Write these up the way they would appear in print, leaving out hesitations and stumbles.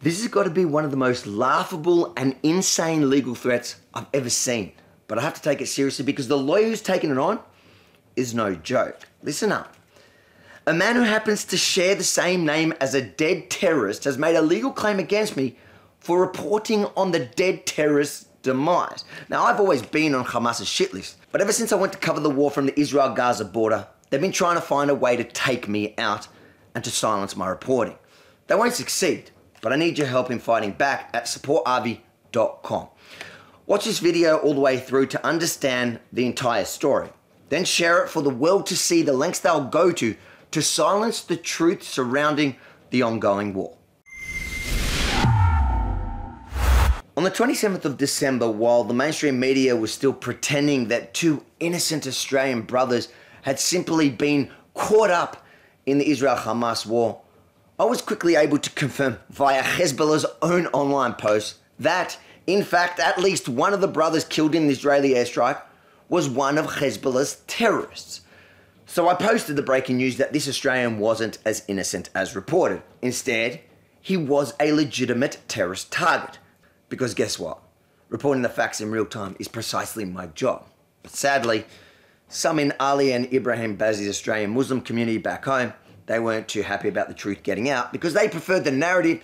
This has got to be one of the most laughable and insane legal threats I've ever seen. But I have to take it seriously because the lawyer who's taken it on is no joke. Listen up. A man who happens to share the same name as a dead terrorist has made a legal claim against me for reporting on the dead terrorist's demise. Now, I've always been on Hamas's shit list, but ever since I went to cover the war from the Israel-Gaza border, they've been trying to find a way to take me out and to silence my reporting. They won't succeed, but I need your help in fighting back at supportavi.com. Watch this video all the way through to understand the entire story. Then share it for the world to see the lengths they'll go to silence the truth surrounding the ongoing war. On the 27th of December, while the mainstream media was still pretending that two innocent Australian brothers had simply been caught up in the Israel-Hamas war, I was quickly able to confirm via Hezbollah's own online post that, in fact, at least one of the brothers killed in the Israeli airstrike was one of Hezbollah's terrorists. So I posted the breaking news that this Australian wasn't as innocent as reported. Instead, he was a legitimate terrorist target. Because guess what? Reporting the facts in real time is precisely my job. But sadly, some in Ali and Ibrahim Bazi's Australian Muslim community back home, they weren't too happy about the truth getting out because they preferred the narrative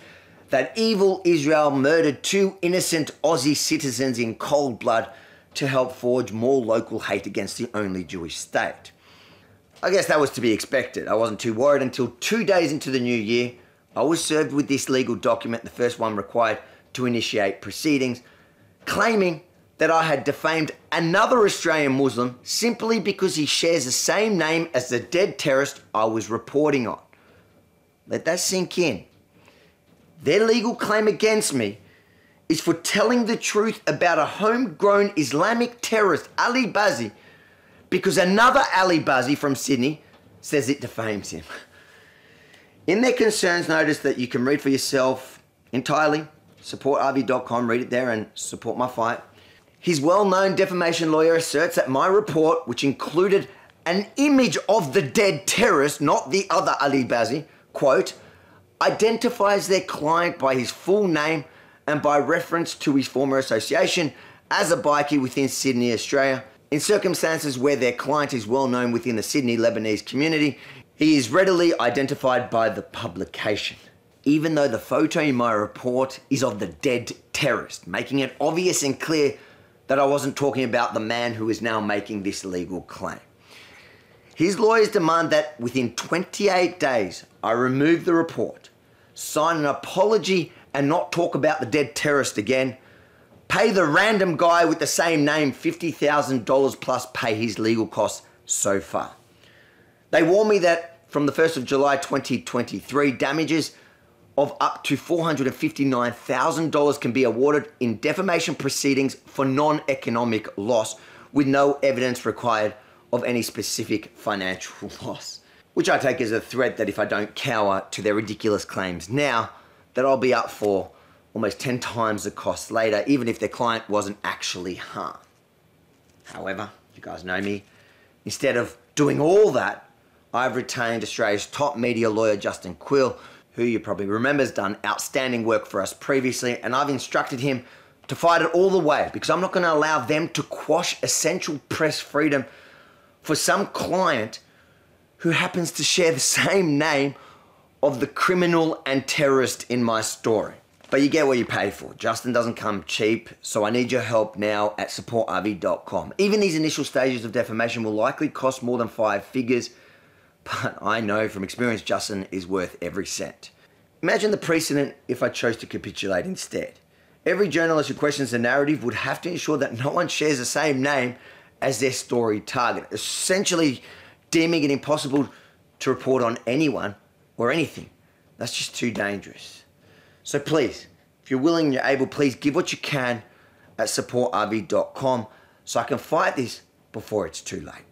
that evil Israel murdered two innocent Aussie citizens in cold blood to help forge more local hate against the only Jewish state. I guess that was to be expected. I wasn't too worried until 2 days into the new year, I was served with this legal document, the first one required to initiate proceedings, claiming that I had defamed another Australian Muslim simply because he shares the same name as the dead terrorist I was reporting on. Let that sink in. Their legal claim against me is for telling the truth about a homegrown Islamic terrorist, Ali Bazi, because another Ali Bazi from Sydney says it defames him. In their concerns notice that you can read for yourself entirely, supportavi.com, read it there and support my fight. His well-known defamation lawyer asserts that my report, which included an image of the dead terrorist, not the other Ali Bazi, quote, identifies their client by his full name and by reference to his former association as a bikie within Sydney, Australia. In circumstances where their client is well known within the Sydney Lebanese community, he is readily identified by the publication, even though the photo in my report is of the dead terrorist, making it obvious and clear that I wasn't talking about the man who is now making this legal claim. His lawyers demand that within 28 days, I remove the report, sign an apology and not talk about the dead terrorist again, pay the random guy with the same name $50,000 plus pay his legal costs so far. They warn me that from the 1st of July 2023, damages of up to $459,000 can be awarded in defamation proceedings for non-economic loss with no evidence required of any specific financial loss. Which I take as a threat that if I don't cower to their ridiculous claims now, that I'll be up for almost 10 times the cost later, even if their client wasn't actually harmed. However, you guys know me, instead of doing all that, I've retained Australia's top media lawyer, Justin Quill, who you probably remember has done outstanding work for us previously, and I've instructed him to fight it all the way because I'm not going to allow them to quash essential press freedom for some client who happens to share the same name of the criminal and terrorist in my story. But you get what you pay for. Justin doesn't come cheap, so I need your help now at supportavi.com. Even these initial stages of defamation will likely cost more than 5 figures, but I know from experience Justin is worth every cent. Imagine the precedent if I chose to capitulate instead. Every journalist who questions the narrative would have to ensure that no one shares the same name as their story target, essentially deeming it impossible to report on anyone or anything. That's just too dangerous. So please, if you're willing and you're able, please give what you can at supportavi.com so I can fight this before it's too late.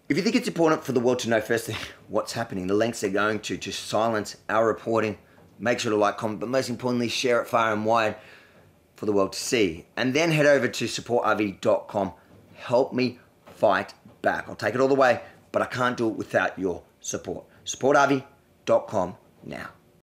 If you think it's important for the world to know firstly what's happening, the lengths they're going to silence our reporting, make sure to like, comment, but most importantly, share it far and wide for the world to see. And then head over to supportavi.com. Help me fight back. I'll take it all the way, but I can't do it without your support. supportavi.com. now.